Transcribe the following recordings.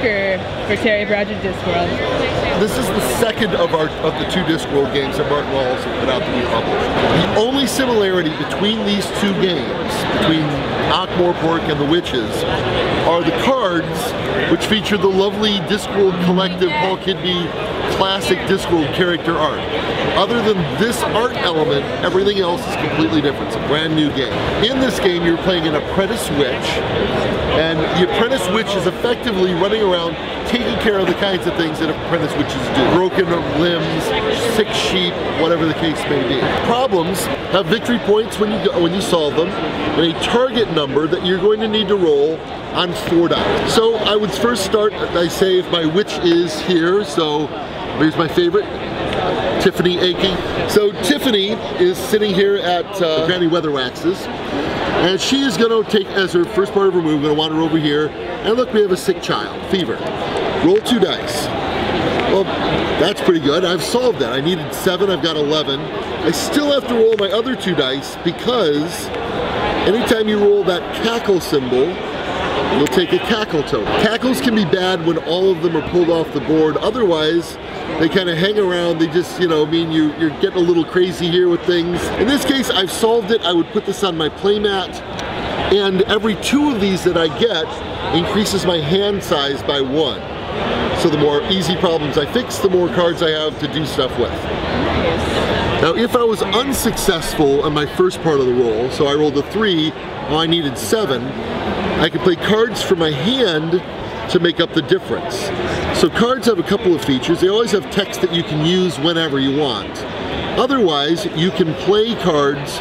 for Terry Pratchett Discworld. This is the second of the two Discworld games that Martin Wallace has put out to be published. The only similarity between these two games, between Ankh-Morpork and the Witches, are the cards, which feature the lovely Discworld Collective Paul Kidby classic Discworld character art. Other than this art element, everything else is completely different. It's a brand new game. In this game, you're playing an apprentice witch, and the apprentice witch is effectively running around taking care of the kinds of things that apprentice witches do. Broken limbs, sick sheep, whatever the case may be. Problems have victory points when you solve them, and a target number that you're going to need to roll on 4 dice. So I would first start, I say, if my witch is here, so here's my favorite, Tiffany Aching. So Tiffany is sitting here at Granny Weatherwax's, and she is going to take, as her first part of her move, going to wander over here, and look, we have a sick child, fever. Roll 2 dice. Well, that's pretty good. I've solved that. I needed 7, I've got 11. I still have to roll my other 2 dice because anytime you roll that cackle symbol, you'll take a cackle token. Cackles can be bad when all of them are pulled off the board. Otherwise, they kind of hang around. They just, mean you're getting a little crazy here with things. In this case, I've solved it. I would put this on my playmat, and every 2 of these that I get increases my hand size by 1. So the more easy problems I fix, the more cards I have to do stuff with. Now, if I was unsuccessful on my first part of the roll, so I rolled a 3, well, I needed 7, I can play cards from my hand to make up the difference. So cards have a couple of features. They always have text that you can use whenever you want. Otherwise, you can play cards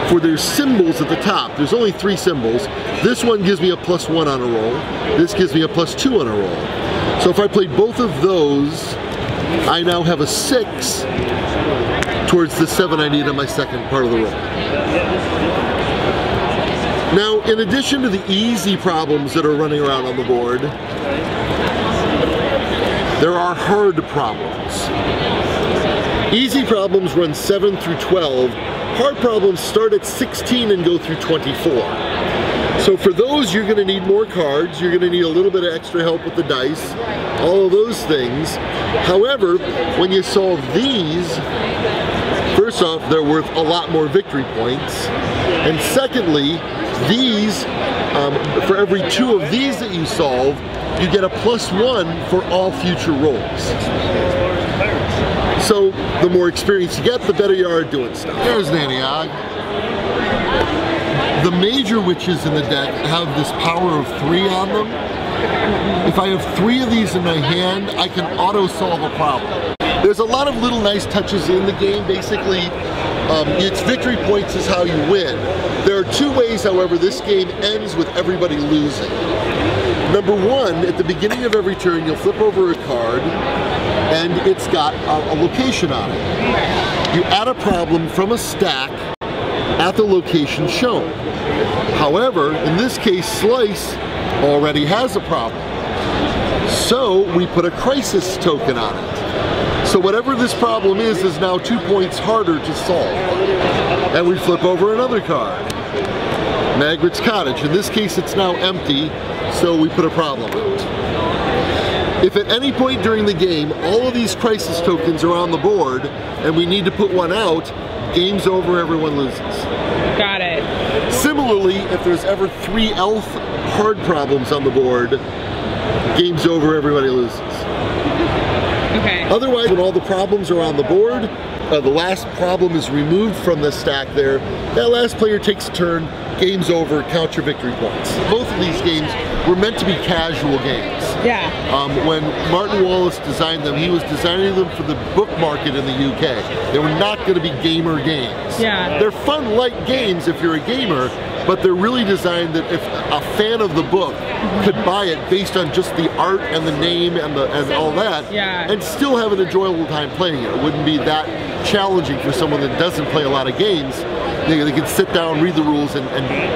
for their symbols at the top. There's only 3 symbols. This one gives me a +1 on a roll. This gives me a +2 on a roll. So if I played both of those, I now have a 6 towards the 7 I need on my second part of the roll. Now, in addition to the easy problems that are running around on the board, there are hard problems. Easy problems run 7 through 12. Hard problems start at 16 and go through 24. So for those, you're going to need more cards. You're going to need a little bit of extra help with the dice, all of those things. However, when you solve these, first off, they're worth a lot more victory points. And secondly, these, for every 2 of these that you solve, you get a +1 for all future rolls. So the more experience you get, the better you are at doing stuff. There's Naniag. The major witches in the deck have this power of 3 on them. If I have 3 of these in my hand, I can auto-solve a problem. There's a lot of little nice touches in the game. Basically, its victory points is how you win. There are 2 ways, however, this game ends with everybody losing. Number 1, at the beginning of every turn, you'll flip over a card, and it's got a location on it. You add a problem from a stack at the location shown. However, in this case, Slice already has a problem. So we put a crisis token on it. So whatever this problem is now 2 points harder to solve. And we flip over another card. Magritt's Cottage. In this case, it's now empty, so we put a problem out. If at any point during the game, all of these crisis tokens are on the board, and we need to put one out, game's over, everyone loses. Got it. Similarly, if there's ever 3 elf hard problems on the board, game's over, everybody loses. Okay. Otherwise, when all the problems are on the board, the last problem is removed from the stack there, that last player takes a turn, game's over, count your victory points. Both of these games were meant to be casual games. Yeah. When Martin Wallace designed them, he was designing them for the book market in the UK. They were not going to be gamer games. Yeah. They're fun, light games if you're a gamer, but they're really designed that if a fan of the book could buy it based on just the art and the name and all that, yeah, and still have an enjoyable time playing it. It wouldn't be that challenging for someone that doesn't play a lot of games. They can sit down, read the rules, and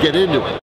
get into it.